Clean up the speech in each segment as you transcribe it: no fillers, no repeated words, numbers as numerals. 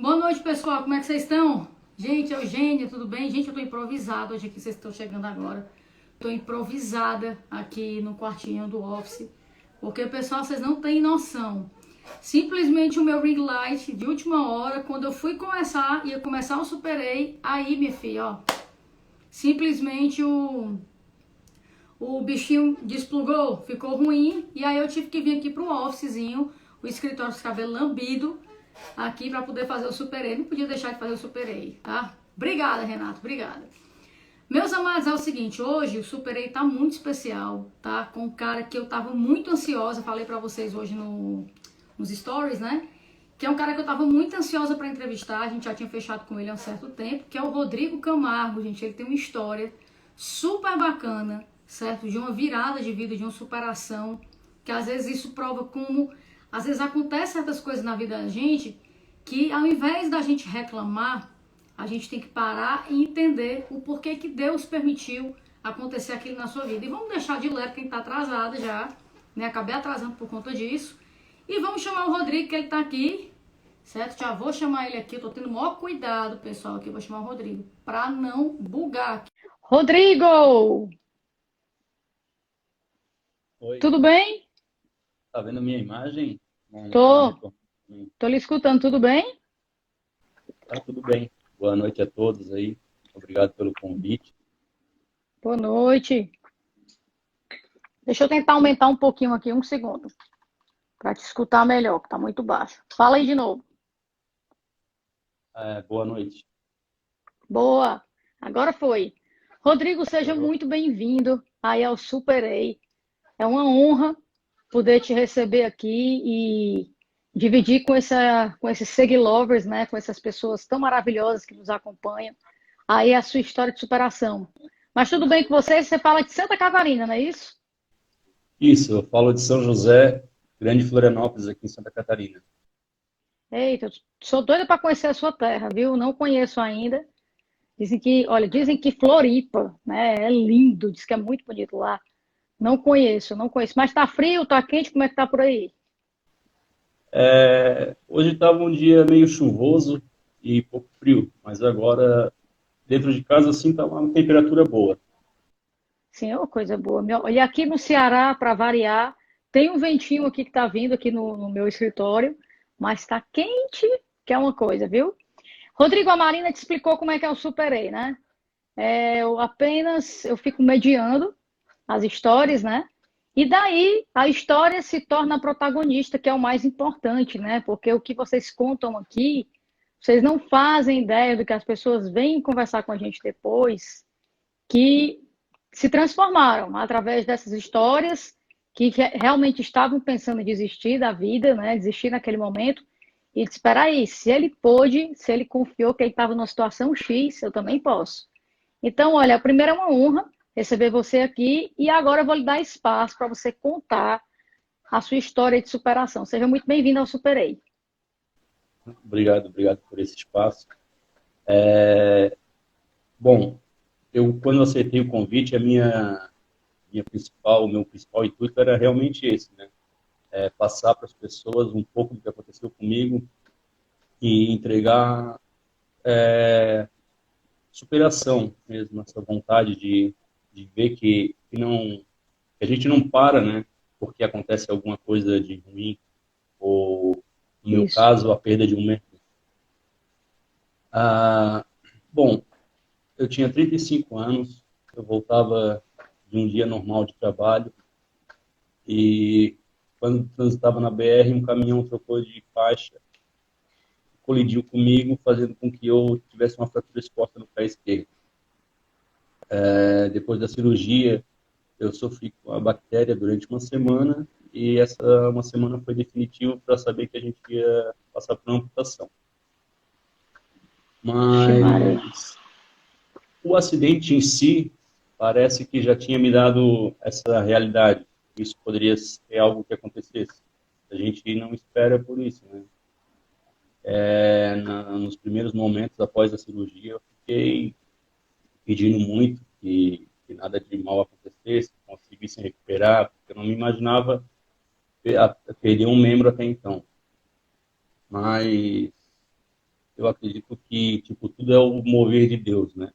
Boa noite, pessoal. Como é que vocês estão? Gente, Eugênia, tudo bem? Gente, eu tô improvisada hoje aqui, vocês estão chegando agora. Tô improvisada aqui no quartinho do office. Porque, pessoal, vocês não têm noção. Simplesmente o meu ring light de última hora, quando eu fui começar, ia começar o Superei, aí, minha filha, ó. Simplesmente o bichinho desplugou, ficou ruim. E aí eu tive que vir aqui pro officezinho, o escritório dos cabelos lambido, aqui para poder fazer o Superei. Não podia deixar de fazer o Superei, tá? Obrigada, Renato, obrigada. Meus amados, é o seguinte, hoje o Superei tá muito especial, tá? Com um cara que eu tava muito ansiosa, falei para vocês hoje nos stories, né? Que é um cara que eu tava muito ansiosa para entrevistar, a gente já tinha fechado com ele há um certo tempo, que é o Rodrigo Camargo, gente. Ele tem uma história super bacana, certo? De uma virada de vida, de uma superação, que às vezes isso prova como, às vezes acontece certas coisas na vida da gente, que ao invés da gente reclamar, a gente tem que parar e entender o porquê que Deus permitiu acontecer aquilo na sua vida. E vamos deixar de leve quem tá atrasada já, né? Acabei atrasando por conta disso. E vamos chamar o Rodrigo, que ele tá aqui, certo? Já vou chamar ele aqui, eu tô tendo o maior cuidado, pessoal, aqui, vou chamar o Rodrigo, pra não bugar aqui. Rodrigo! Oi, Tudo bem? tá vendo a minha imagem? Não tá Tô, retornando. tô lhe escutando, tudo bem? Tá tudo bem. Boa noite a todos aí. Obrigado pelo convite. Boa noite. Deixa eu tentar aumentar um pouquinho aqui, um segundo, pra te escutar melhor, que tá muito baixo. Fala aí de novo. Boa noite. Boa, agora foi. Rodrigo, seja Melhorou? muito bem-vindo aí ao Superei. É uma honra poder te receber aqui e dividir com esses Lovers, né? Com essas pessoas tão maravilhosas que nos acompanham, aí a sua história de superação. Mas tudo bem com você? Você fala de Santa Catarina, não é isso? Isso, eu falo de São José, Grande Florianópolis, aqui em Santa Catarina. Eita, eu sou doida para conhecer a sua terra, viu? Não conheço ainda. Dizem que Floripa, né, é lindo, diz que é muito bonito lá. Não conheço, não conheço. Mas tá frio, tá quente, como é que tá por aí? Hoje estava um dia meio chuvoso e pouco frio, mas agora, dentro de casa, assim, tá uma temperatura boa. Sim, é uma coisa boa. Olha, aqui no Ceará, para variar, tem um ventinho aqui que tá vindo aqui no meu escritório, mas tá quente, que é uma coisa, viu? Rodrigo, a Marina te explicou como é que é o Superei, né? Eu fico mediando as histórias, né? E daí a história se torna a protagonista, que é o mais importante, né? Porque o que vocês contam aqui, vocês não fazem ideia do que as pessoas vêm conversar com a gente depois, que se transformaram através dessas histórias, que realmente estavam pensando em desistir da vida, né? Desistir naquele momento. E disse, espera aí, se ele pôde, se ele confiou que ele estava numa situação X, eu também posso. Então, olha, primeiro é uma honra receber você aqui e agora eu vou lhe dar espaço para você contar a sua história de superação. Seja muito bem-vindo ao Superei. Obrigado por esse espaço. Bom, eu quando eu aceitei o convite, o meu principal intuito era realmente esse, né? Passar para as pessoas um pouco do que aconteceu comigo e entregar superação mesmo, essa vontade de ver que não, que a gente não para, né? Porque acontece alguma coisa de ruim, ou, no meu Isso. caso, a perda de um membro. Ah, bom, eu tinha 35 anos, eu voltava de um dia normal de trabalho e quando transitava na BR, um caminhão trocou de faixa, colidiu comigo, fazendo com que eu tivesse uma fratura exposta no pé esquerdo. Depois da cirurgia, eu sofri com a bactéria durante uma semana e essa uma semana foi definitiva para saber que a gente ia passar por uma amputação. Ximaré. Mas o acidente em si parece que já tinha me dado essa realidade. Isso poderia ser algo que acontecesse. A gente não espera por isso, né? Nos primeiros momentos após a cirurgia, eu fiquei pedindo muito que nada de mal acontecesse, que conseguissem recuperar, porque eu não me imaginava perder um membro até então. Mas eu acredito que, tipo, tudo é o mover de Deus, né?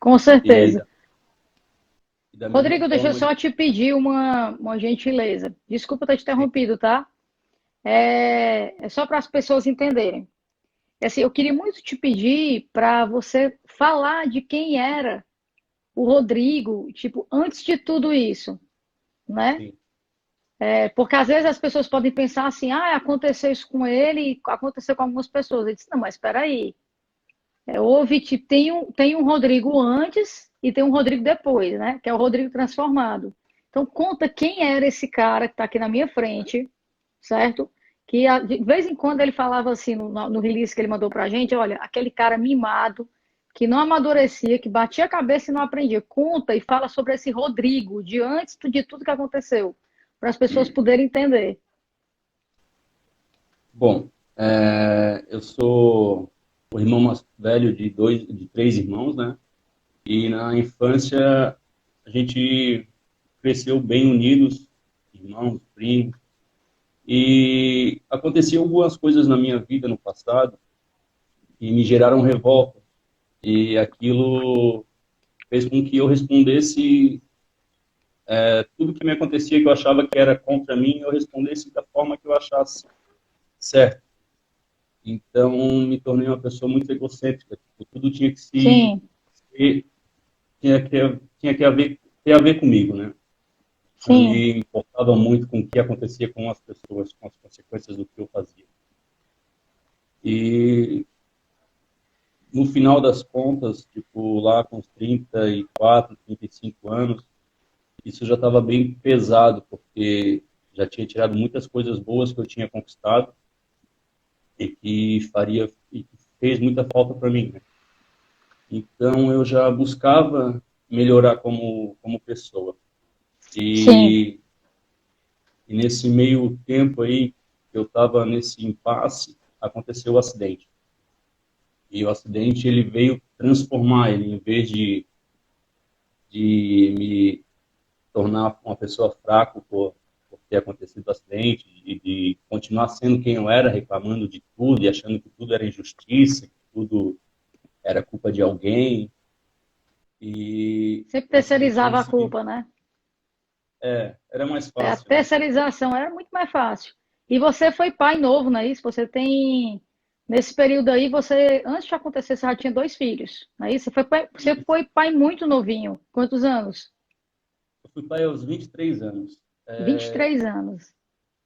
Com E certeza. da, e da mesma Rodrigo, deixa eu forma, só te pedir uma gentileza. Desculpa ter te interrompido, tá? É só para as pessoas entenderem. Assim, eu queria muito te pedir para você falar de quem era o Rodrigo, tipo, antes de tudo isso, né? sim, Porque às vezes as pessoas podem pensar assim, ah, aconteceu isso com ele, e aconteceu com algumas pessoas. Eu disse, não, mas espera aí. Houve, tipo, tem um Rodrigo antes e tem um Rodrigo depois, né? Que é o Rodrigo transformado. Então conta quem era esse cara que está aqui na minha frente, certo? Que de vez em quando ele falava assim no release que ele mandou pra gente, olha, aquele cara mimado, que não amadurecia, que batia a cabeça e não aprendia. Conta e fala sobre esse Rodrigo, de antes de tudo que aconteceu, para as pessoas poderem entender. bom, eu sou o irmão mais velho de três irmãos, né? E na infância a gente cresceu bem unidos, irmãos, primos, e aconteciam algumas coisas na minha vida no passado que me geraram revolta, e aquilo fez com que eu respondesse tudo que me acontecia que eu achava que era contra mim, eu respondesse da forma que eu achasse certo. Então, me tornei uma pessoa muito egocêntrica. Tipo, tudo tinha que Sim, tinha que ter a ver comigo, né? Não sim. me importava muito com o que acontecia com as pessoas, com as consequências do que eu fazia. E no final das contas, tipo, lá com os 34, 35 anos, isso já estava bem pesado, porque já tinha tirado muitas coisas boas que eu tinha conquistado e que fez muita falta para mim, né? Então eu já buscava melhorar como pessoa. Sim. E, e nesse meio tempo aí que eu estava nesse impasse, aconteceu o acidente. E o acidente ele veio transformar ele, em vez de me tornar uma pessoa fraca por ter acontecido o acidente, de continuar sendo quem eu era, reclamando de tudo e achando que tudo era injustiça, que tudo era culpa de alguém. E Sempre o acidente terceirizava ele a se culpa, né? era mais A fácil, né? terceirização era muito mais fácil. E você foi pai novo, não é isso? Você tem. Nesse período aí, você, antes de acontecer, você já tinha dois filhos, não é isso? Você E foi pai muito novinho. Quantos anos? eu fui pai aos 23 anos. 23 anos.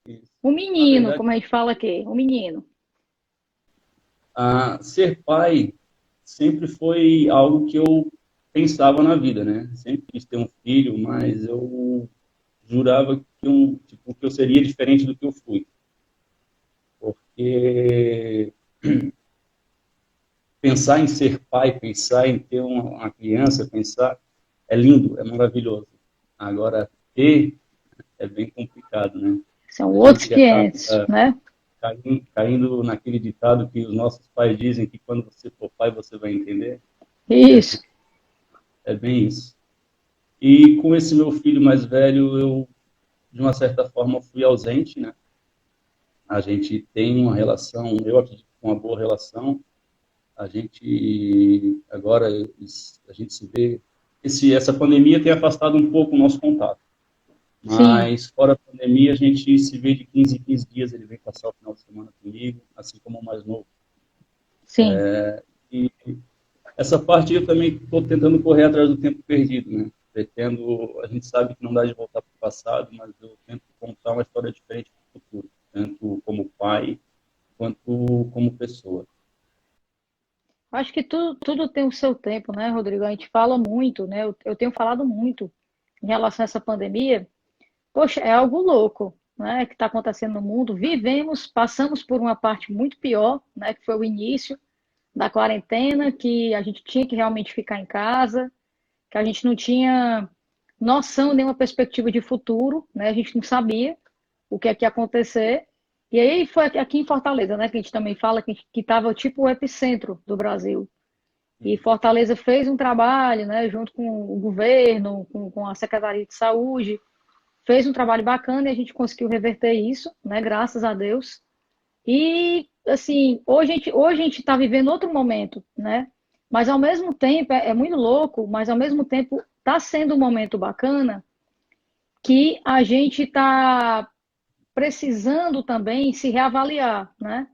E, Um na menino, verdade, como a gente fala aqui, um menino. ser pai sempre foi algo que eu pensava na vida, né? Sempre quis ter um filho, mas eu jurava que eu seria diferente do que eu fui. Porque pensar em ser pai, pensar em ter uma criança, pensar é lindo, é maravilhoso. Agora, ter é bem complicado, né? São A outros gente acaba 500, né? caindo naquele ditado que os nossos pais dizem que quando você for pai você vai entender. Isso. É bem isso. E com esse meu filho mais velho, eu, de uma certa forma, fui ausente, né? A gente tem uma relação, eu acredito que uma boa relação. A gente, agora, a gente se vê. Essa pandemia tem afastado um pouco o nosso contato. Sim, Mas, fora a pandemia, a gente se vê de 15 em 15 dias. Ele vem passar o final de semana comigo, assim como o mais novo. sim. E essa parte eu também estou tentando correr atrás do tempo perdido, né? Pretendo, a gente sabe que não dá de voltar para o passado, mas eu tento contar uma história diferente para o futuro, tanto como pai quanto como pessoa. Acho que tudo tem o seu tempo, né, Rodrigo? A gente fala muito, né? Eu tenho falado muito em relação a essa pandemia. Poxa, é algo louco, né, que está acontecendo no mundo. Passamos por uma parte muito pior, né, que foi o início da quarentena, que a gente tinha que realmente ficar em casa, que a gente não tinha noção, nenhuma perspectiva de futuro, né? A gente não sabia o que é que ia acontecer. E aí foi aqui em Fortaleza, né, que a gente também fala que estava tipo o epicentro do Brasil. E Fortaleza fez um trabalho, né, junto com o governo, com a Secretaria de Saúde, fez um trabalho bacana e a gente conseguiu reverter isso, né, graças a Deus. E, assim, hoje a gente está vivendo outro momento, né? Mas, ao mesmo tempo, é muito louco, mas, ao mesmo tempo, está sendo um momento bacana que a gente está precisando também se reavaliar, né?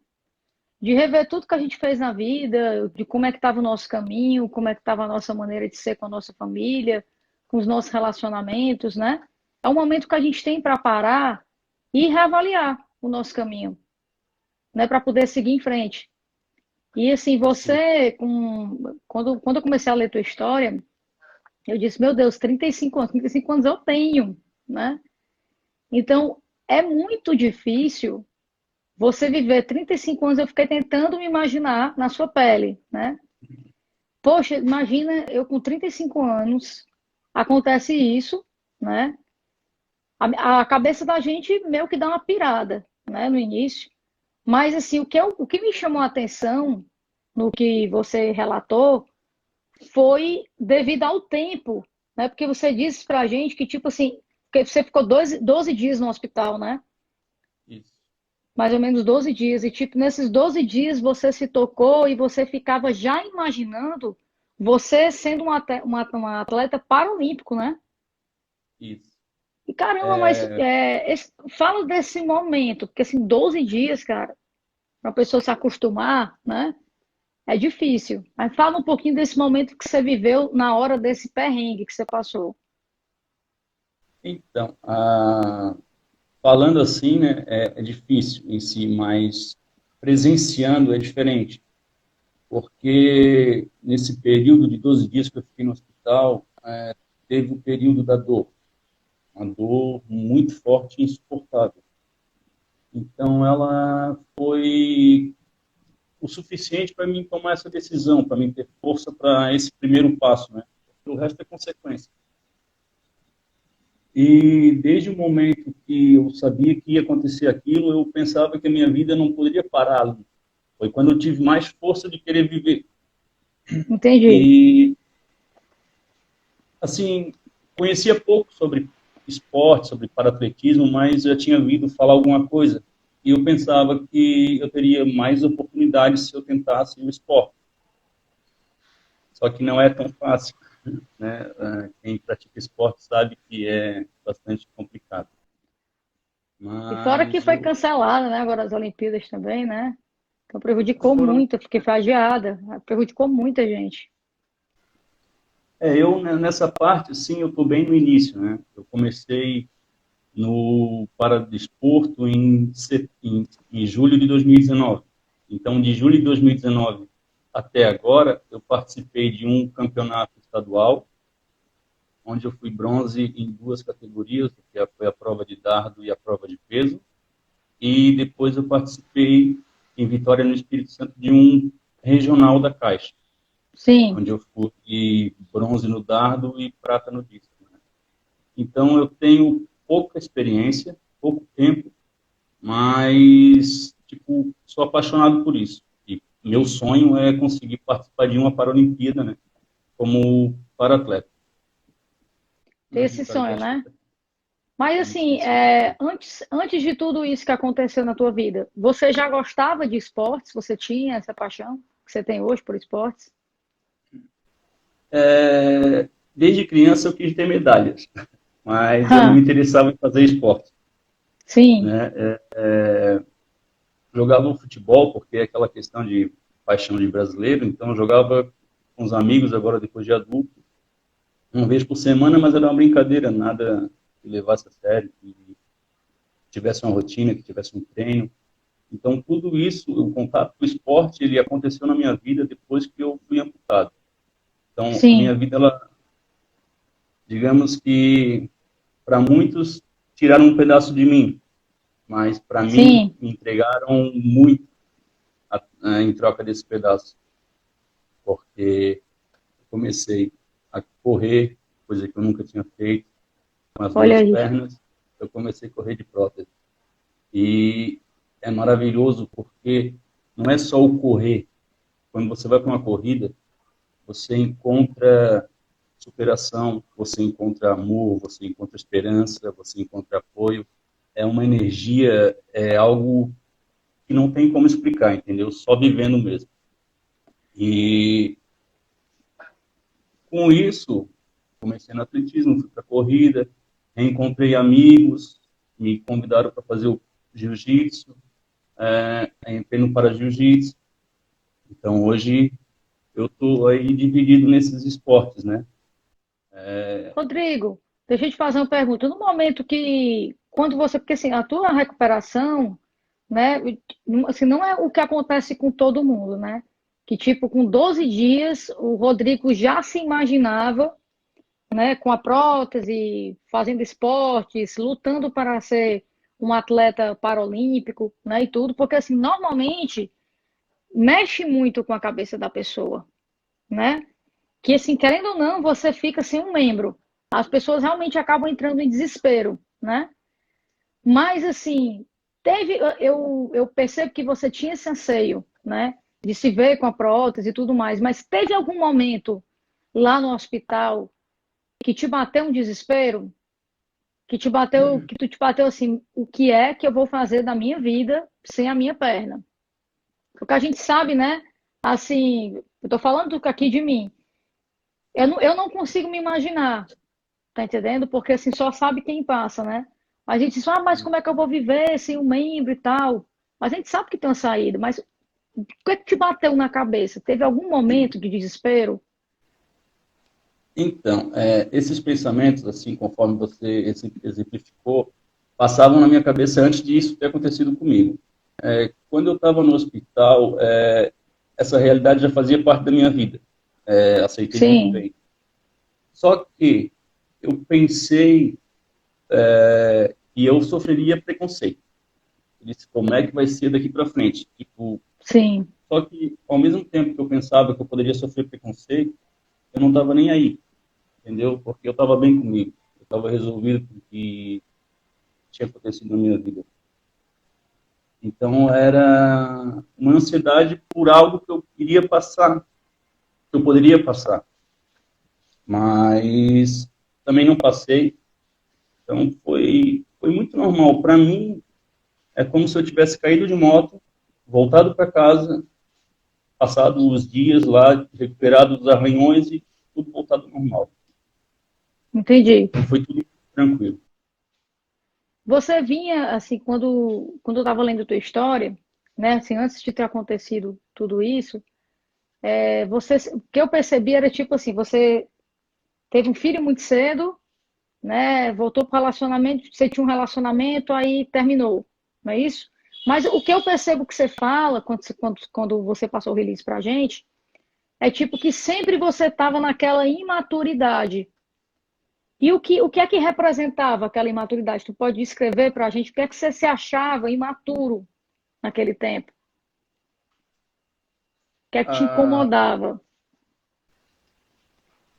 De rever tudo que a gente fez na vida, de como é que estava o nosso caminho, como é que estava a nossa maneira de ser com a nossa família, com os nossos relacionamentos, né? É um momento que a gente tem para parar e reavaliar o nosso caminho, né? Para poder seguir em frente. E assim, Sim. quando eu comecei a ler tua história, eu disse, meu Deus, 35 anos eu tenho, né? Então, é muito difícil você viver 35 anos, eu fiquei tentando me imaginar na sua pele, né? Poxa, imagina eu com 35 anos, acontece isso, né? A cabeça da gente meio que dá uma pirada, né, no início. Mas, assim, o que me chamou a atenção no que você relatou foi devido ao tempo, né? Porque você disse pra gente que, tipo assim, que você ficou 12 dias no hospital, né? Isso. Mais ou menos 12 dias. E, tipo, nesses 12 dias você se tocou e você ficava já imaginando você sendo uma atleta paralímpico, né? Isso. E caramba, mas É, fala desse momento, porque assim, 12 dias, cara, para a pessoa se acostumar, né? É difícil. Mas fala um pouquinho desse momento que você viveu na hora desse perrengue que você passou. então, falando assim, né, é difícil em si, mas presenciando é diferente, porque nesse período de 12 dias que eu fiquei no hospital, teve o período da dor, uma dor muito forte e insuportável. Então, ela foi o suficiente para mim tomar essa decisão, para mim ter força para esse primeiro passo, né? O resto é consequência. E desde o momento que eu sabia que ia acontecer aquilo, eu pensava que a minha vida não poderia parar ali. Foi quando eu tive mais força de querer viver. Entendi. E, assim, conhecia pouco sobre esporte, sobre paratletismo, mas já tinha ouvido falar alguma coisa. E eu pensava que eu teria mais oportunidades se eu tentasse o esporte. Só que não é tão fácil, né? Quem pratica esporte sabe que é bastante complicado. E fora que Mas foi eu, cancelada, né? Agora as Olimpíadas também, né? Então prejudicou foram, muito, eu fiquei fagiada. Prejudicou muita gente. eu nessa parte, assim, eu estou bem no início, né? Eu comecei no paradesporto em julho de 2019. Então, de julho de 2019 até agora, eu participei de um campeonato estadual, onde eu fui bronze em duas categorias, que foi a prova de dardo e a prova de peso. E depois eu participei em Vitória, no Espírito Santo, de um regional da Caixa, Sim, onde eu fui bronze no dardo e prata no disco. Então, eu tenho pouca experiência, pouco tempo, mas, tipo, sou apaixonado por isso. E meu sonho é conseguir participar de uma Paralimpíada, né, como para-atleta. ter Mas esse Vitória já sonho, chega. né? Mas Isso, assim, esse sonho já chega. antes de tudo isso que aconteceu na tua vida, você já gostava de esportes? Você tinha essa paixão que você tem hoje por esportes? Desde criança eu quis ter medalhas, mas eu não me Hã, interessava em fazer esporte, sim, né? Jogava futebol porque é aquela questão de paixão de brasileiro, então eu jogava com os amigos agora depois de adulto, uma vez por semana, mas era uma brincadeira, nada que levasse a sério, que tivesse uma rotina, que tivesse um treino. Então tudo isso, o contato com o esporte, ele aconteceu na minha vida depois que eu fui amputado. Então a minha sim, vida, ela, digamos que para muitos tiraram um pedaço de mim, mas para mim sim. me entregaram muito em troca desse pedaço, porque eu comecei a correr, coisa que eu nunca tinha feito, com as Olha duas aí. pernas, eu comecei a correr de prótese. E é maravilhoso porque não é só o correr. Quando você vai para uma corrida, você encontra superação, você encontra amor, você encontra esperança, você encontra apoio. É uma energia, é algo que não tem como explicar, entendeu? Só vivendo mesmo. E com isso, comecei no atletismo, fui para corrida, reencontrei amigos, me convidaram para fazer o jiu-jitsu, entrei no para-jiu-jitsu. Então, hoje, eu estou aí dividido nesses esportes, né? Rodrigo, deixa eu te fazer uma pergunta. No momento que, quando você, porque assim, a tua recuperação, né, assim, não é o que acontece com todo mundo, né? Que tipo, com 12 dias, o Rodrigo já se imaginava, né, com a prótese, fazendo esportes, lutando para ser um atleta paralímpico, né, e tudo, porque assim, normalmente mexe muito com a cabeça da pessoa, né? Que assim, querendo ou não, você fica sem um membro. As pessoas realmente acabam entrando em desespero, né? Mas assim, eu percebo que você tinha esse anseio, né? De se ver com a prótese e tudo mais, mas teve algum momento lá no hospital que te bateu um desespero? Que tu te bateu assim, o que é que eu vou fazer da minha vida sem a minha perna? Porque a gente sabe, né? Assim, eu tô falando aqui de mim. Eu não consigo me imaginar, tá entendendo? Porque assim, só sabe quem passa, né? A gente diz, ah, mas como é que eu vou viver sem um membro e tal? Mas a gente sabe que tem uma saída, mas o que é que te bateu na cabeça? Teve algum momento de desespero? Então, esses pensamentos, assim, conforme você exemplificou, passavam na minha cabeça antes disso ter acontecido comigo. Quando eu estava no hospital, essa realidade já fazia parte da minha vida. Aceitei muito Sim, bem. Só que eu pensei que eu sofreria preconceito. Eu disse, como é que vai ser daqui para frente? Tipo, sim, só que, ao mesmo tempo que eu pensava que eu poderia sofrer preconceito, eu não estava nem aí, entendeu? Porque eu estava bem comigo. Eu estava resolvido com o que tinha acontecido na minha vida. Então, era uma ansiedade por algo que eu queria passar, que eu poderia passar. Mas também não passei. Então, foi muito normal. Para mim, é como se eu tivesse caído de moto, voltado para casa, passado os dias lá, recuperado dos arranhões e tudo voltado ao normal. entendi. Então, foi tudo tranquilo. Você vinha, assim, quando eu estava lendo a tua história, né, assim, antes de ter acontecido tudo isso, o que eu percebi era tipo assim, você teve um filho muito cedo, né? Voltou para o relacionamento, você tinha um relacionamento, aí terminou, não é isso? Mas o que eu percebo que você fala quando você passou o release para a gente é tipo que sempre você estava naquela imaturidade. E o que é que representava aquela imaturidade? Tu pode descrever para a gente o que é que você se achava imaturo naquele tempo? O que é que te Ah, incomodava?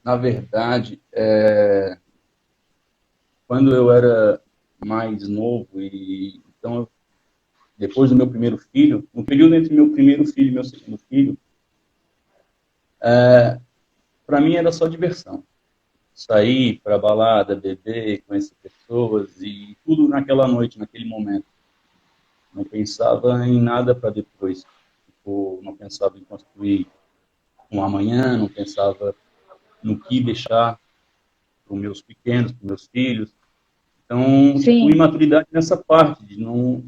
na verdade, quando eu era mais novo, e então, depois do meu primeiro filho, no período entre meu primeiro filho e meu segundo filho, para mim era só diversão. Sair para balada, beber, conhecer pessoas e tudo naquela noite, naquele momento. Não pensava em nada para depois. Tipo, não pensava em construir um amanhã, não pensava no que deixar para os meus pequenos, para os meus filhos. Então, tipo, Sim, imaturidade nessa parte, de não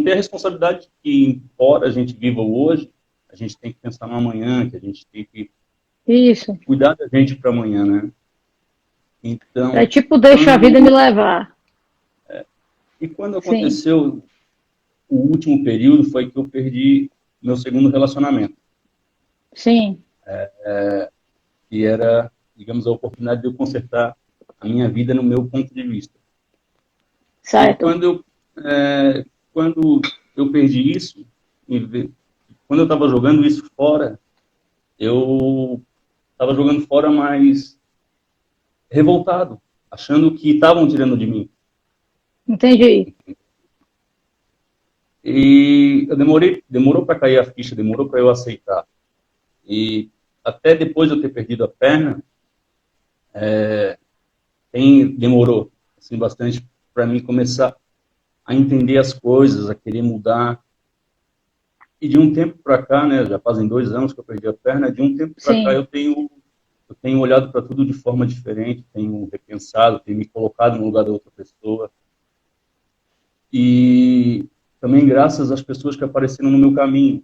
ter a responsabilidade que, embora a gente viva o hoje, a gente tem que pensar no amanhã, que a gente tem que isso. cuidar da gente para amanhã, né? É Então, tipo, deixa a vida me quando, levar. quando Sim, aconteceu o último período, foi que eu perdi meu segundo relacionamento, sim, que era, digamos, a oportunidade de eu consertar a minha vida no meu ponto de vista. E certo. quando eu perdi isso, quando eu estava jogando isso fora, eu estava jogando fora mais revoltado, achando que estavam tirando de mim. Entendi. E demorou para cair a ficha, demorou para eu aceitar. E até depois de eu ter perdido a perna, demorou assim bastante para mim começar a entender as coisas, a querer mudar. E de um tempo para cá, né, já fazem 2 anos que eu perdi a perna, de um tempo para cá Sim. eu tenho olhado para tudo de forma diferente, tenho repensado, tenho me colocado no lugar da outra pessoa. E também graças às pessoas que apareceram no meu caminho,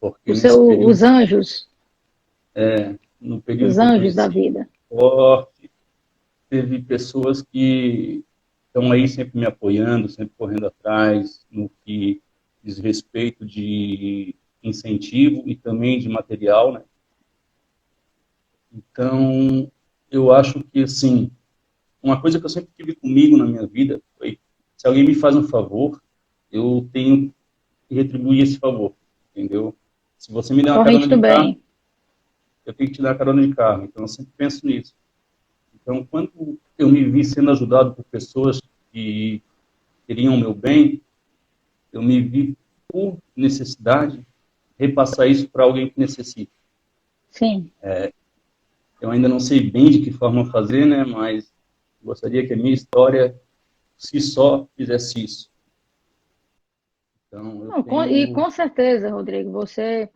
porque nesse Os período, anjos, no período os que eu anjos da conheci vida. forte, teve pessoas que estão aí sempre me apoiando, sempre correndo atrás, no que diz respeito de incentivo e também de material, né? Então, eu acho que, assim, uma coisa que eu sempre tive comigo na minha vida foi, se alguém me faz um favor, eu tenho que retribuir esse favor, entendeu? Se você me der uma Corrente carona do de carro, bem. eu tenho que te dar a carona de carro. Então, eu sempre penso nisso. Então, quando eu me vi sendo ajudado por pessoas que queriam o meu bem, eu me vi, por necessidade, repassar isso para alguém que necessita. Sim. Eu ainda não sei bem de que forma fazer, né? Mas gostaria que a minha história, se só, fizesse isso. Então, eu Não, e tenho... com certeza, Rodrigo, você.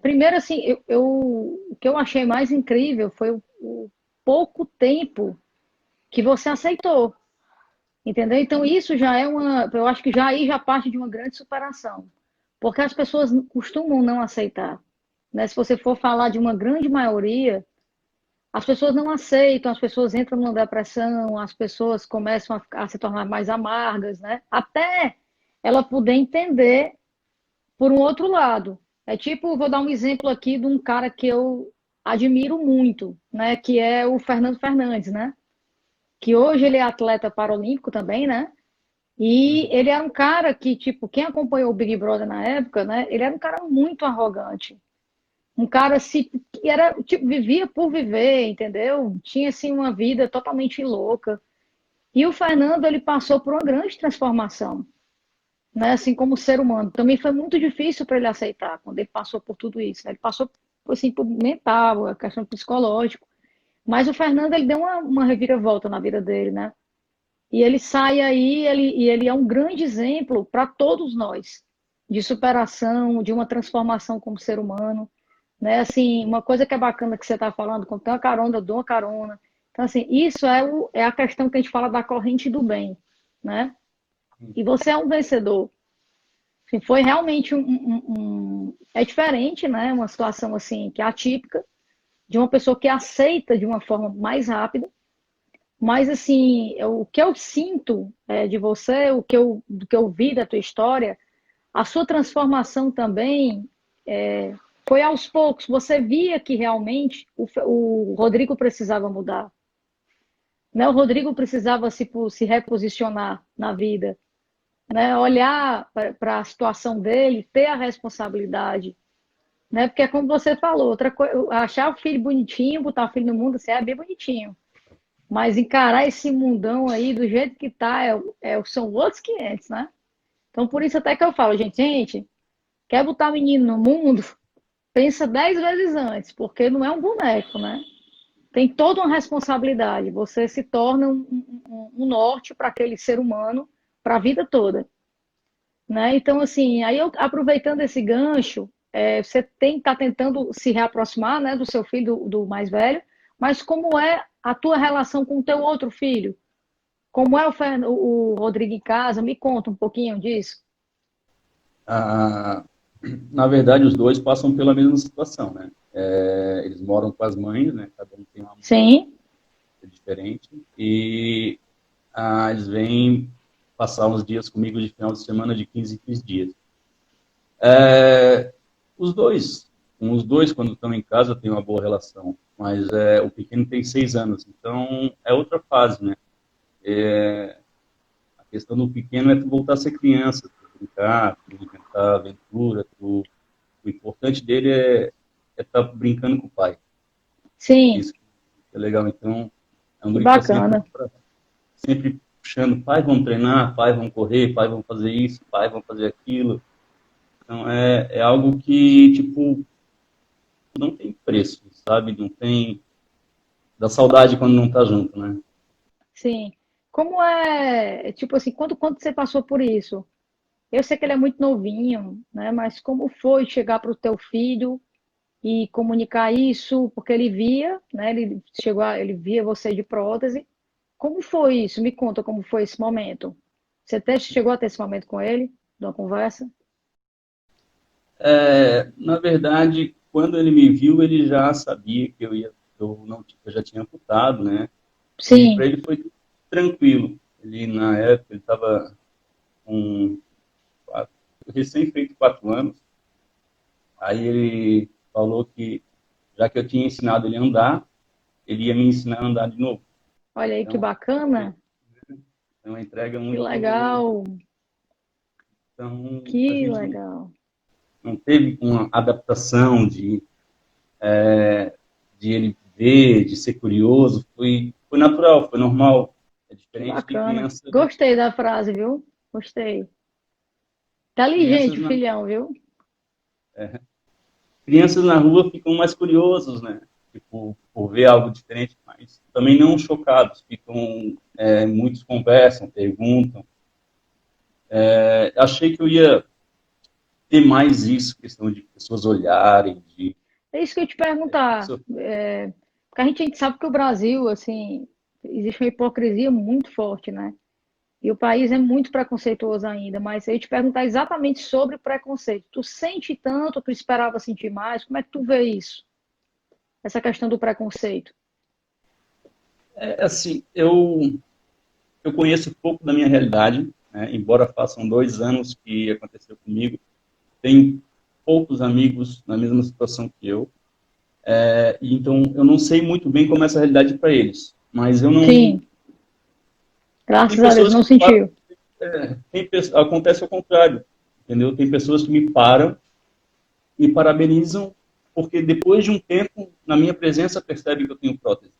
Primeiro, assim, o que eu achei mais incrível foi o pouco tempo que você aceitou, entendeu? Então, isso já é uma. Eu acho que já aí já parte de uma grande superação. Porque as pessoas costumam não aceitar, né? Se você for falar de uma grande maioria, as pessoas não aceitam, as pessoas entram numa depressão, as pessoas começam a se tornar mais amargas, né? Até ela poder entender por um outro lado. É tipo, vou dar um exemplo aqui de um cara que eu admiro muito, né? Que é o Fernando Fernandes, né? Que hoje ele é atleta paralímpico também, né? E ele era um cara que, tipo, quem acompanhou o Big Brother na época, né? Ele era um cara muito arrogante. Um cara assim, que era, tipo, vivia por viver, entendeu? Tinha assim uma vida totalmente louca. E o Fernando, ele passou por uma grande transformação, né? Assim como ser humano. Também foi muito difícil para ele aceitar quando ele passou por tudo isso, né? Ele passou assim por mental, a questão psicológica. Mas o Fernando, ele deu uma reviravolta na vida dele, né? E ele sai aí, ele é um grande exemplo para todos nós de superação, de uma transformação como ser humano, né? Assim, uma coisa que é bacana que você está falando, quando tem uma carona, eu dou uma carona. Então, assim, isso é a questão que a gente fala da corrente do bem, né? E você é um vencedor. Assim, foi realmente é diferente, né? Uma situação assim que é atípica, de uma pessoa que aceita de uma forma mais rápida. Mas assim, o que eu sinto de você, do que eu vi da tua história, a sua transformação também foi aos poucos. Você via que realmente o Rodrigo precisava mudar, né? O Rodrigo precisava se reposicionar na vida, né? Olhar para a situação dele, ter a responsabilidade, né? Porque é como você falou, outra coisa, achar o filho bonitinho, botar o filho no mundo, assim, é bem bonitinho. Mas encarar esse mundão aí do jeito que tá, são outros 500, né? Então, por isso até que eu falo, gente, quer botar menino no mundo? Pensa 10 vezes antes, porque não é um boneco, né? Tem toda uma responsabilidade. Você se torna um norte para aquele ser humano para a vida toda, né? Então, assim, aí eu aproveitando esse gancho, você tá tentando se reaproximar, né, do seu filho, do mais velho, mas como é a tua relação com o teu outro filho? Como é o Rodrigo em casa? Me conta um pouquinho disso. Ah, na verdade, os dois passam pela mesma situação, né? Eles moram com as mães, né? Cada um tem uma mãe Sim, diferente. E eles vêm passar uns dias comigo de final de semana de 15 em 15 dias. É, os dois, quando estão em casa, têm uma boa relação. Mas o pequeno tem 6 anos, então é outra fase, né? A questão do pequeno é tu voltar a ser criança, tu brincar, tu inventar aventura, o importante dele é estar brincando com o pai. sim, Isso que é legal. Então, é um que guri que está sempre, bacana. sempre puxando, pai, vamos treinar, pai, vamos correr, pai, vamos fazer isso, pai, vamos fazer aquilo. Então, é algo que, tipo, não tem preço, sabe? Não tem... Dá saudade quando não tá junto, né? Sim. como é, tipo assim, quando você passou por isso? Eu sei que ele é muito novinho, né? Mas como foi chegar para o teu filho e comunicar isso? Porque ele via, né? Ele via você de prótese. Como foi isso? Me conta como foi esse momento. Você até chegou a ter esse momento com ele, de uma conversa? Na verdade, quando ele me viu, ele já sabia que eu não, eu já tinha amputado, né? E para Sim, ele foi tranquilo. Ele, na época, ele estava com recém-feito 4 anos. Aí ele falou que, já que eu tinha ensinado ele a andar, ele ia me ensinar a andar de novo. olha aí que Então, bacana, é uma entrega que muito. legal, Então, a que gente legal. não teve uma adaptação de ele ver, de ser curioso. Foi natural, foi normal. É Que diferente de bacana. Gostei da frase, viu? Gostei. Inteligente crianças o na, filhão, viu? crianças na rua ficam mais curiosos, né? Tipo, por ver algo diferente, mas também não chocados. Ficam, muitos conversam, perguntam. Achei que eu ia ter mais isso, questão de pessoas olharem, de É isso que eu ia te perguntar. Porque a gente sabe que o Brasil, assim, existe uma hipocrisia muito forte, né? E o país é muito preconceituoso ainda, mas eu ia te perguntar exatamente sobre o preconceito. Tu sente tanto, tu esperava sentir mais? Como é que tu vê isso? Essa questão do preconceito? assim, eu conheço pouco da minha realidade, né? Embora façam 2 anos que aconteceu comigo, tenho poucos amigos na mesma situação que eu. Então eu não sei muito bem como é essa realidade para eles, mas eu não. Sim, Tem graças a Deus, pessoas não que param, sentiu. acontece ao contrário, entendeu? Tem pessoas que me param, me parabenizam, porque depois de um tempo, na minha presença, percebem que eu tenho prótese.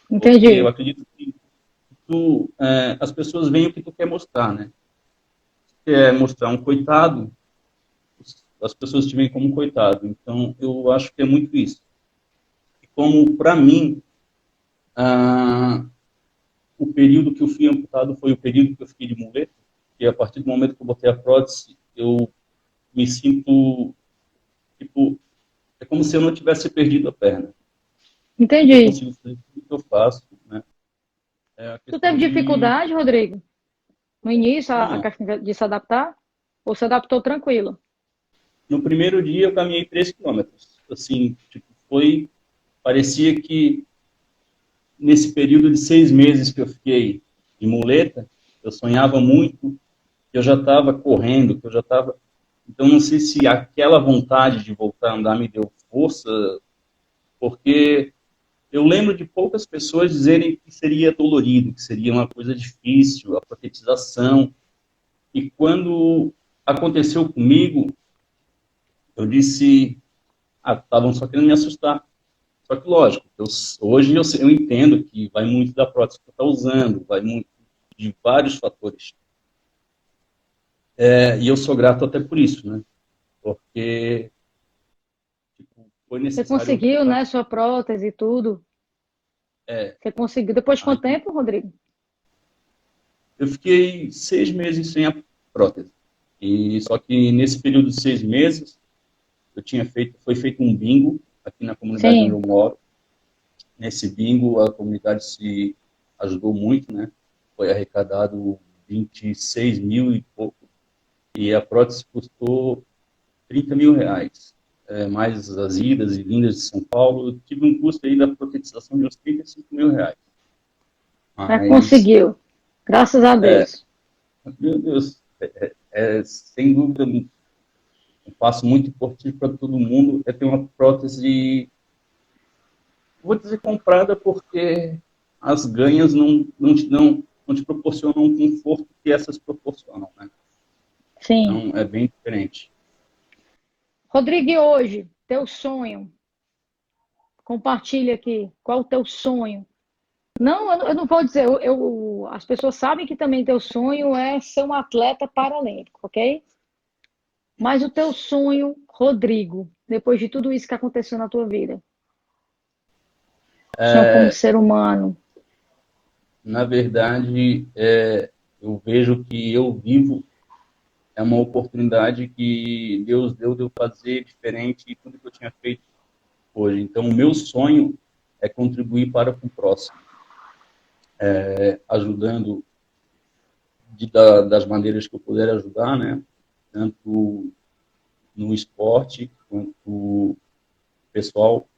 Porque eu Entendi. acredito que as pessoas veem o que tu quer mostrar, né? Se quer mostrar um coitado, as pessoas te veem como um coitado. Então, eu acho que é muito isso. E como, para mim, ah, o período que eu fui amputado foi o período que eu fiquei de muleta, e a partir do momento que eu botei a prótese, eu me sinto, tipo, é como se eu não tivesse perdido a perna. Eu Entendi. consigo fazer tudo que eu faço, né? É a Tu questão teve de... dificuldade, Rodrigo, no início, a Não. questão de se adaptar? Ou se adaptou tranquilo? No primeiro dia, eu caminhei 3 quilômetros. Assim, tipo, parecia que nesse período de 6 meses que eu fiquei de muleta, eu sonhava muito, que eu já estava correndo, que eu já estava... Então, não sei se aquela vontade de voltar a andar me deu força, porque eu lembro de poucas pessoas dizerem que seria dolorido, que seria uma coisa difícil, a protetização. E quando aconteceu comigo, eu disse, estavam só querendo me assustar. Só que, lógico, hoje eu entendo que vai muito da prótese que você está usando, vai muito de vários fatores. E eu sou grato até por isso, né? Porque tipo, foi Você necessário conseguiu, amputar. né, sua prótese e tudo? É, Você conseguiu. Depois de quanto aí tempo, Rodrigo? eu fiquei 6 meses sem a prótese. E só que nesse período de 6 meses, foi feito um bingo aqui na comunidade onde eu Sim. moro. Nesse bingo, a comunidade se ajudou muito, né? Foi arrecadado 26 mil e pouco. E a prótese custou 30 mil reais. Mais as idas e vindas de São Paulo. Eu tive um custo aí da protetização de uns 35 mil reais. Mas Mas, conseguiu. Graças a Deus. meu Deus, sem dúvida, um passo muito importante para todo mundo é ter uma prótese, vou dizer comprada, porque as ganhas não te proporcionam o conforto que essas proporcionam, né? Sim. Então, é bem diferente. Rodrigo, e hoje, teu sonho? Compartilha aqui. Qual o teu sonho? Não, eu não vou dizer. As pessoas sabem que também teu sonho é ser um atleta paralímpico, ok? Mas o teu sonho, Rodrigo, depois de tudo isso que aconteceu na tua vida, sonho como ser humano. Na verdade, eu vejo que eu vivo é uma oportunidade que Deus deu de eu fazer diferente de tudo que eu tinha feito hoje. Então, o meu sonho é contribuir para com o próximo, ajudando das maneiras que eu puder ajudar, né? Tanto no esporte quanto pessoal.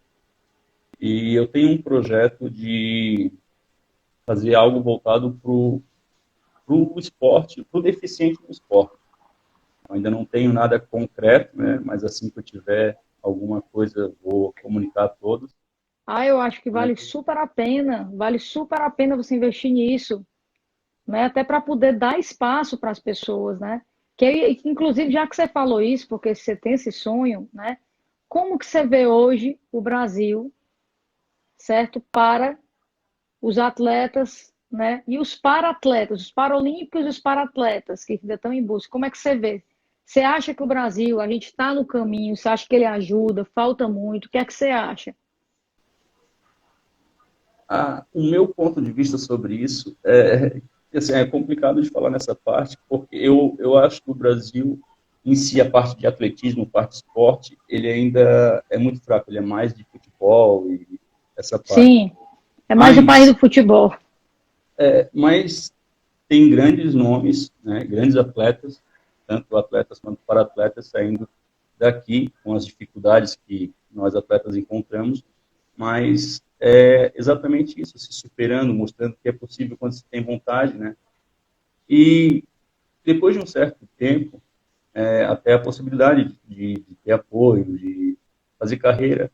E eu tenho um projeto de fazer algo voltado para o esporte, para o deficiente no esporte. Eu ainda não tenho nada concreto, né? Mas assim que eu tiver alguma coisa, vou comunicar a todos. Ah, eu acho que Né? vale super a pena você investir nisso, né? Até para poder dar espaço para as pessoas, né? Inclusive, já que você falou isso, porque você tem esse sonho, né? Como que você vê hoje o Brasil, certo? Para os atletas, né? E os para-atletas, os paralímpicos e os para-atletas que ainda estão em busca. Como é que você vê? Você acha que o Brasil, a gente está no caminho? Você acha que ele ajuda? Falta muito? O que é que você acha? O meu ponto de vista sobre isso assim, é complicado de falar nessa parte, porque eu acho que o Brasil, em si, a parte de atletismo, a parte de esporte, ele ainda é muito fraco, ele é mais de futebol e essa parte. Sim, é mais o país do Mas, futebol. mas tem grandes nomes, né, grandes atletas, tanto atletas quanto para-atletas, saindo daqui com as dificuldades que nós atletas encontramos, mas é exatamente isso, se superando, mostrando que é possível quando se tem vontade, né? E depois de um certo tempo, até a possibilidade de ter apoio, de fazer carreira,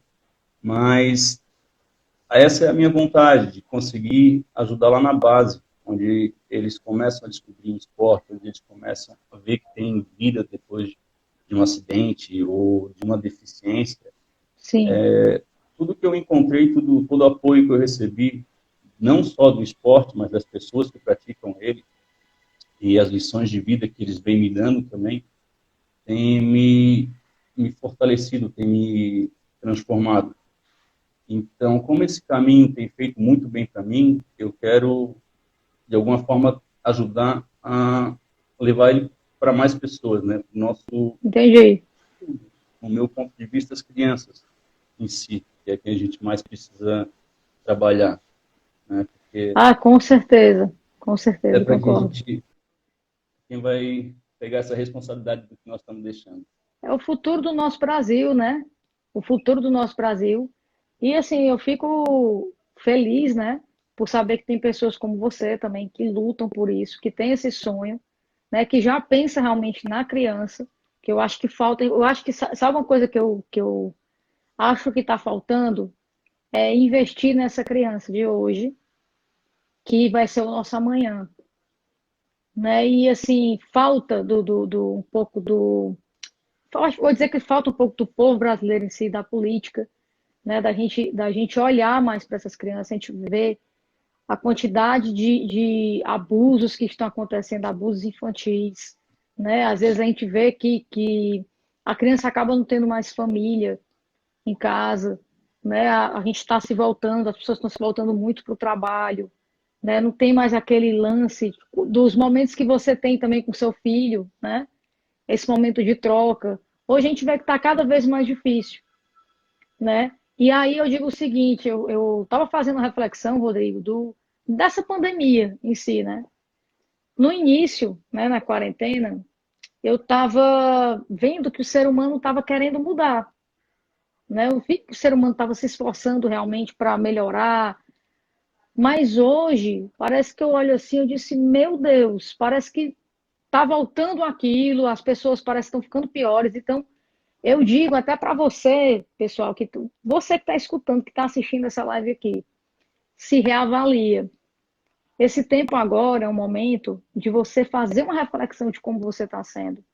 mas essa é a minha vontade, de conseguir ajudar lá na base, onde eles começam a descobrir um esporte, onde eles começam a ver que tem vida depois de um acidente ou de uma deficiência. Sim, Tudo que eu encontrei, todo o apoio que eu recebi, não só do esporte, mas das pessoas que praticam ele, e as lições de vida que eles vêm me dando também, tem me fortalecido, tem me transformado. Então, como esse caminho tem feito muito bem para mim, eu quero, de alguma forma, ajudar a levar ele para mais pessoas, né? entendi. No meu ponto de vista, as crianças em si, que é quem a gente mais precisa trabalhar, né? Porque Ah, com é certeza, para concordo. quem vai pegar essa responsabilidade do que nós estamos deixando. É o futuro do nosso Brasil, né? O futuro do nosso Brasil. E assim, eu fico feliz, né, por saber que tem pessoas como você também que lutam por isso, que tem esse sonho, né, que já pensa realmente na criança, que eu acho que falta, eu acho que sabe uma coisa que eu acho que está faltando é investir nessa criança de hoje, que vai ser o nosso amanhã, né? E assim, falta um pouco do, vou dizer que falta um pouco do povo brasileiro em si, da política, né? Da gente olhar mais para essas crianças, a gente ver a quantidade de abusos que estão acontecendo, abusos infantis, né? Às vezes a gente vê que a criança acaba não tendo mais família em casa, né? A gente está se voltando, as pessoas estão se voltando muito para o trabalho, né? Não tem mais aquele lance dos momentos que você tem também com seu filho, né? Esse momento de troca. Hoje a gente vê que está cada vez mais difícil, né? E aí eu digo o seguinte, eu estava fazendo uma reflexão, Rodrigo, dessa pandemia em si, né? No início, né, na quarentena, eu estava vendo que o ser humano estava querendo mudar, né? Eu vi que o ser humano estava se esforçando realmente para melhorar, mas hoje parece que eu olho assim, eu disse, meu Deus, parece que está voltando aquilo, as pessoas parecem que estão ficando piores, então eu digo até para você, pessoal, você que está escutando, que está assistindo essa live aqui, se reavalia. Esse tempo agora é um momento de você fazer uma reflexão de como você está sendo.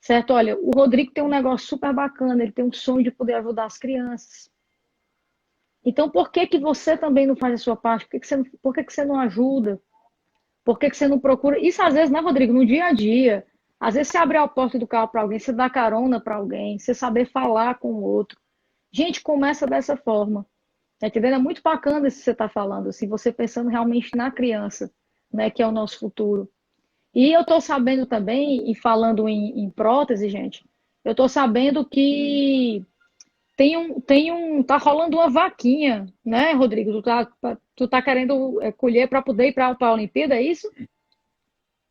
Certo? Olha, o Rodrigo tem um negócio super bacana, ele tem um sonho de poder ajudar as crianças. Então, por que que você também não faz a sua parte? Por que que você não ajuda? Por que que você não procura? Isso às vezes, né, Rodrigo, no dia a dia. Às vezes você abre a porta do carro para alguém, você dá carona para alguém, você saber falar com o outro. Gente, começa dessa forma. Tá entendendo? É muito bacana isso que você está falando, assim, você pensando realmente na criança, né, que é o nosso futuro. E eu estou sabendo também, e falando em prótese, gente, eu estou sabendo que tá rolando uma vaquinha, né, Rodrigo? Tu tá querendo colher para poder ir para a Olimpíada, é isso?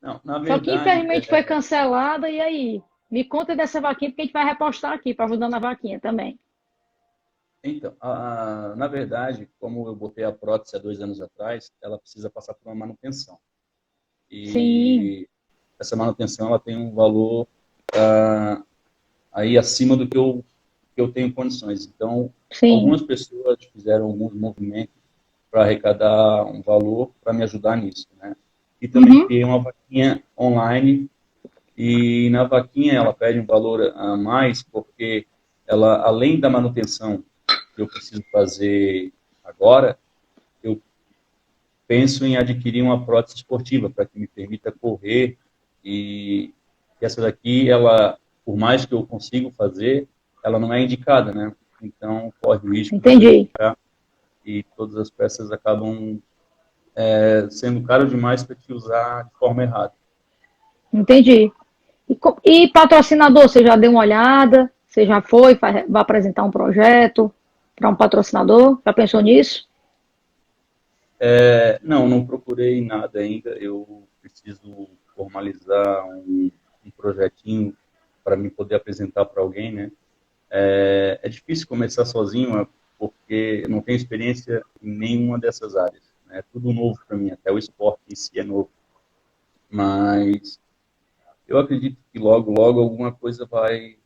Não, na Só que verdade, infelizmente foi cancelada, e aí? Me conta dessa vaquinha, porque a gente vai repostar aqui para ajudar na vaquinha também. então, na verdade, como eu botei a prótese há 2 anos atrás, ela precisa passar por uma manutenção. Sim, E essa manutenção ela tem um valor ah, aí acima do que eu tenho condições. Então, sim. algumas pessoas fizeram alguns movimentos para arrecadar um valor para me ajudar nisso, né? E também Uhum. criei uma vaquinha online e na vaquinha ela pede um valor a mais porque ela, além da manutenção que eu preciso fazer agora, eu penso em adquirir uma prótese esportiva para que me permita correr e essa daqui, ela, por mais que eu consiga fazer, ela não é indicada, né? Então, corre o risco de Entendi, danificar e todas as peças acabam sendo caro demais para te usar de forma errada. entendi. E patrocinador, você já deu uma olhada? Você já foi, vai apresentar um projeto para um patrocinador? Já pensou nisso? Não, não procurei nada ainda. Eu preciso formalizar um projetinho para me poder apresentar para alguém, né? É difícil começar sozinho, porque eu não tenho experiência em nenhuma dessas áreas. Né? É tudo novo para mim, até o esporte em si é novo. Mas eu acredito que logo, logo alguma coisa vai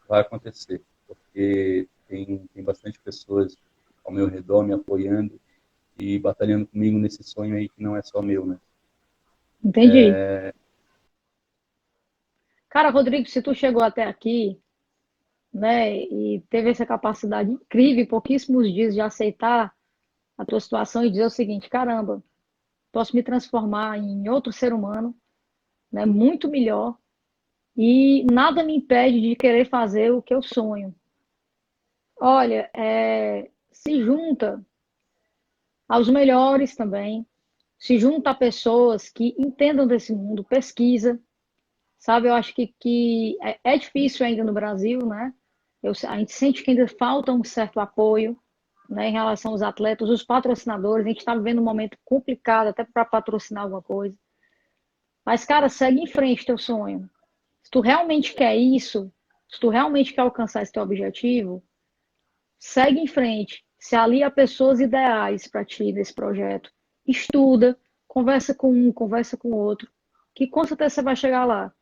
acontecer, porque tem bastante pessoas ao meu redor me apoiando e batalhando comigo nesse sonho aí que não é só meu, né? Entendi. Cara, Rodrigo, se tu chegou até aqui, né, e teve essa capacidade incrível, em pouquíssimos dias, de aceitar a tua situação e dizer o seguinte: caramba, posso me transformar em outro ser humano, né, muito melhor, e nada me impede de querer fazer o que eu sonho. Olha, se junta aos melhores também, se junta a pessoas que entendam desse mundo, pesquisa, sabe? Eu acho que é difícil ainda no Brasil, né? A gente sente que ainda falta um certo apoio, né, em relação aos atletas, os patrocinadores. A gente está vivendo um momento complicado até para patrocinar alguma coisa. Mas, cara, segue em frente teu sonho. Se tu realmente quer isso, se tu realmente quer alcançar esse teu objetivo, segue em frente. Se alia a pessoas ideais para ti nesse projeto. Estuda, conversa com um, conversa com o outro, que com certeza você vai chegar lá.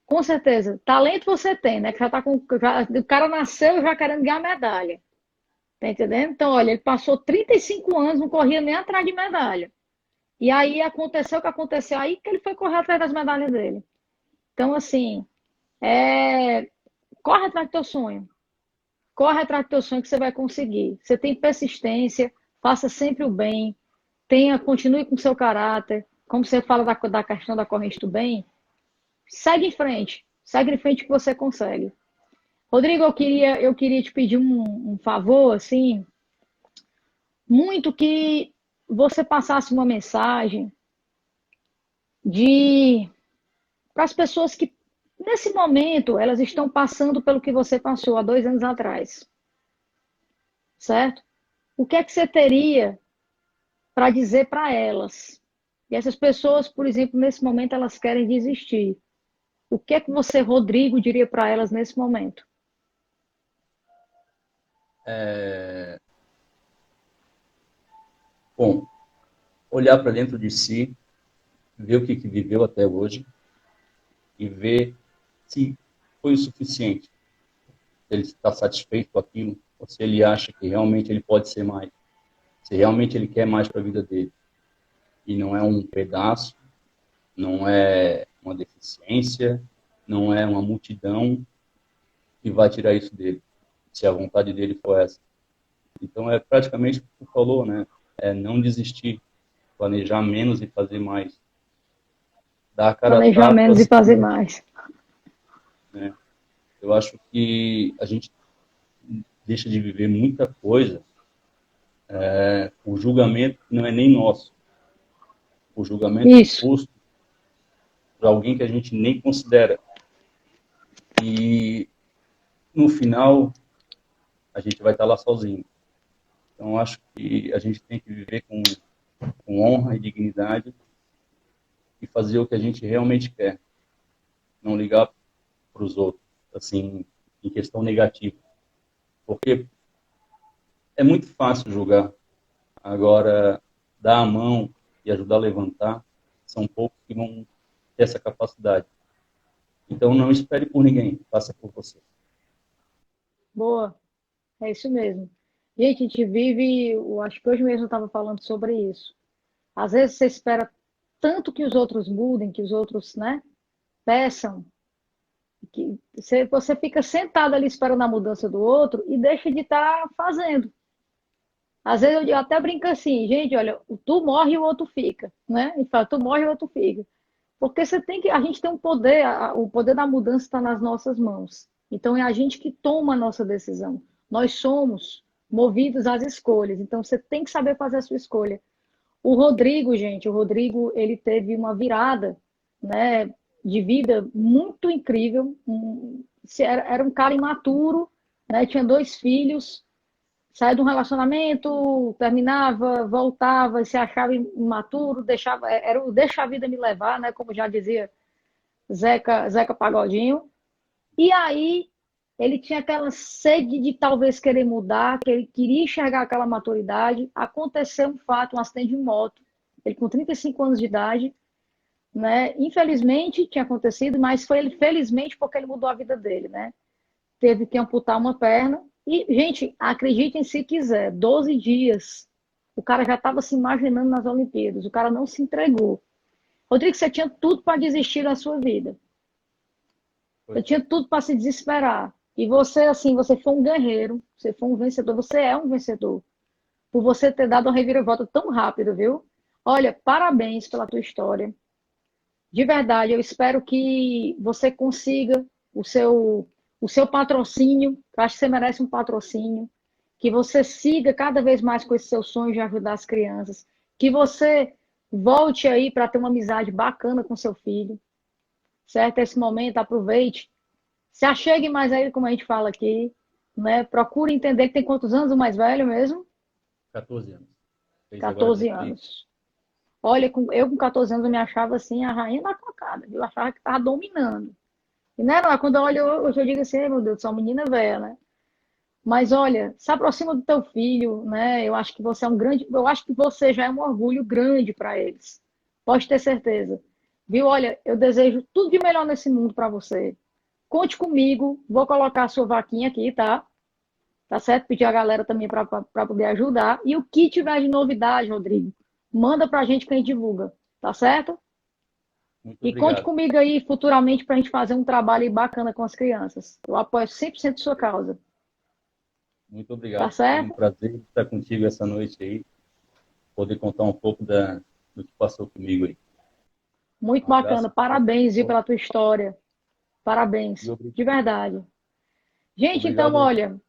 Com certeza. Talento você tem, né? Que já tá com, o cara nasceu já querendo ganhar medalha. Tá entendendo? Então, olha, ele passou 35 anos, não corria nem atrás de medalha. E aí aconteceu o que aconteceu aí, que ele foi correr atrás das medalhas dele. Então, assim, é... corre atrás do teu sonho. Corre atrás do teu sonho que você vai conseguir. Você tem persistência, faça sempre o bem, continue com o seu caráter. Como você fala da questão da corrente do bem, segue em frente. Segue em frente que você consegue. Rodrigo, eu queria te pedir um favor, assim, muito que você passasse uma mensagem de para as pessoas que nesse momento elas estão passando pelo que você passou há 2 anos atrás, certo? O que é que você teria para dizer para elas? E essas pessoas, por exemplo, nesse momento elas querem desistir. O que é que você, Rodrigo, diria para elas nesse momento? Bom, olhar para dentro de si, ver o que viveu até hoje e ver se foi o suficiente. Se ele está satisfeito com aquilo, ou se ele acha que realmente ele pode ser mais. Se realmente ele quer mais para a vida dele. E não é um pedaço, não é uma deficiência, não é uma multidão que vai tirar isso dele, se a vontade dele for essa. Então é praticamente o que tu falou, né? É não desistir, planejar menos e fazer mais. Dar a cara a Planejar tapa, menos e assim, fazer mais. né? Eu acho que a gente deixa de viver muita coisa o julgamento não é nem nosso. O julgamento é Isso. imposto por alguém que a gente nem considera. E, no final, a gente vai estar lá sozinho. Então, acho que a gente tem que viver com honra e dignidade e fazer o que a gente realmente quer. Não ligar para os outros, assim, em questão negativa. Porque é muito fácil julgar. Agora, dar a mão e ajudar a levantar, são poucos que vão ter essa capacidade. Então, não espere por ninguém, faça por você. Boa. É isso mesmo. Gente, a gente vive, eu acho que hoje mesmo eu estava falando sobre isso. Às vezes você espera tanto que os outros mudem, que os outros, né, peçam, que você fica sentado ali esperando a mudança do outro e deixa de estar fazendo. Às vezes eu até brinco assim, gente, olha, tu morre e o outro fica, né? E fala, tu morre e o outro fica. Porque a gente tem um poder, o poder da mudança está nas nossas mãos. Então é a gente que toma a nossa decisão. Nós somos movidos às escolhas. Então você tem que saber fazer a sua escolha. O Rodrigo, gente, o Rodrigo, ele teve uma virada, né, de vida muito incrível. Era um cara imaturo, né? Tinha 2 filhos, saía de um relacionamento, terminava, voltava, se achava imaturo, deixava, era o deixa a vida me levar, né? Como já dizia Zeca Pagodinho. E aí ele tinha aquela sede de talvez querer mudar, que ele queria enxergar aquela maturidade. Aconteceu um fato, um acidente de moto. Ele com 35 anos de idade, né? Infelizmente tinha acontecido, mas foi ele felizmente porque ele mudou a vida dele, né? Teve que amputar uma perna. E, gente, acreditem se quiser, 12 dias. O cara já estava se imaginando nas Olimpíadas. O cara não se entregou. Rodrigo, você tinha tudo para desistir da sua vida. Você tinha tudo para se desesperar. E você, assim, você foi um guerreiro, você foi um vencedor, você é um vencedor. Por você ter dado uma reviravolta tão rápido, viu? Olha, parabéns pela tua história. De verdade, eu espero que você consiga o seu patrocínio. Eu acho que você merece um patrocínio. Que você siga cada vez mais com esse seu sonho de ajudar as crianças. Que você volte aí para ter uma amizade bacana com seu filho. Certo? Esse momento, aproveite. Se achegue mais aí, como a gente fala aqui. Né? Procure entender que tem quantos anos o mais velho mesmo? 14 anos. Fez agora 14 dia 3. anos. Olha, eu com 14 anos eu me achava assim, a rainha da cocada. Eu achava que estava dominando. E não era, quando eu olho hoje, eu digo assim, meu Deus, sou uma menina velha, né? Mas olha, se aproxima do teu filho, né? Eu acho que você é um grande, eu acho que você já é um orgulho grande para eles. Pode ter certeza. Viu? Olha, eu desejo tudo de melhor nesse mundo para você. Conte comigo, vou colocar a sua vaquinha aqui, tá? Tá certo? Pedir a galera também para poder ajudar. E o que tiver de novidade, Rodrigo, manda pra gente que a gente divulga, tá certo? Muito E conte obrigado. comigo aí futuramente para a gente fazer um trabalho bacana com as crianças. Eu apoio 100% sua causa. Muito Tá obrigado. Foi um certo? prazer estar contigo essa noite aí, poder contar um pouco do que passou comigo aí. Muito Um abraço. bacana. Parabéns, viu, pela tua história. E Parabéns. De verdade. Gente, então, obrigado.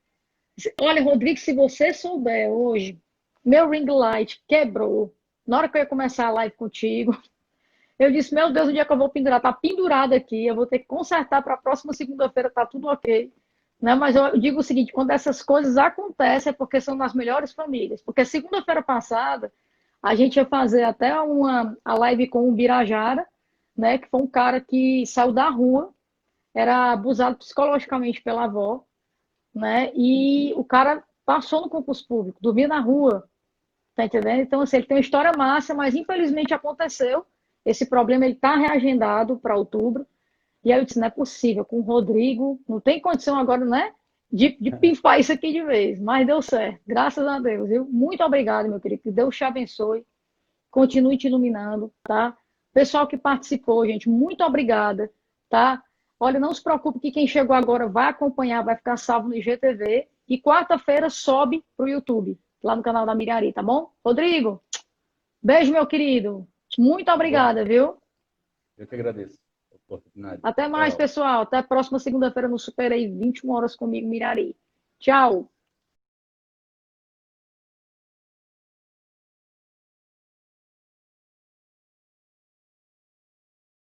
olha, Rodrigo, se você souber hoje, meu ring light quebrou. Na hora que eu ia começar a live contigo, eu disse, meu Deus, onde é que eu vou pendurar? Tá pendurado aqui, eu vou ter que consertar para a próxima segunda-feira, tá tudo ok. Né? Mas eu digo o seguinte, quando essas coisas acontecem é porque são nas melhores famílias. Porque segunda-feira passada, a gente ia fazer até a live com o Birajara, né? Que foi um cara que saiu da rua, era abusado psicologicamente pela avó, né? E o cara passou no concurso público, dormia na rua, tá entendendo? Então, assim, ele tem uma história massa, mas infelizmente aconteceu. Esse problema ele está reagendado para outubro. E aí eu disse, não é possível, com o Rodrigo, não tem condição agora, né? De pifar isso aqui de vez. Mas deu certo, graças a Deus, viu? Muito obrigado, meu querido. Que Deus te abençoe. Continue te iluminando, tá? Pessoal que participou, gente, muito obrigada, tá? Olha, não se preocupe que quem chegou agora vai acompanhar, vai ficar salvo no IGTV. E quarta-feira sobe pro YouTube, lá no canal da Miriari, tá bom? Rodrigo, beijo, meu querido. Muito Tá bom? obrigada, viu? Eu que agradeço a oportunidade. Até mais, Tchau. pessoal. Até a próxima segunda-feira no Super aí, 21 horas comigo, Mirari. Tchau.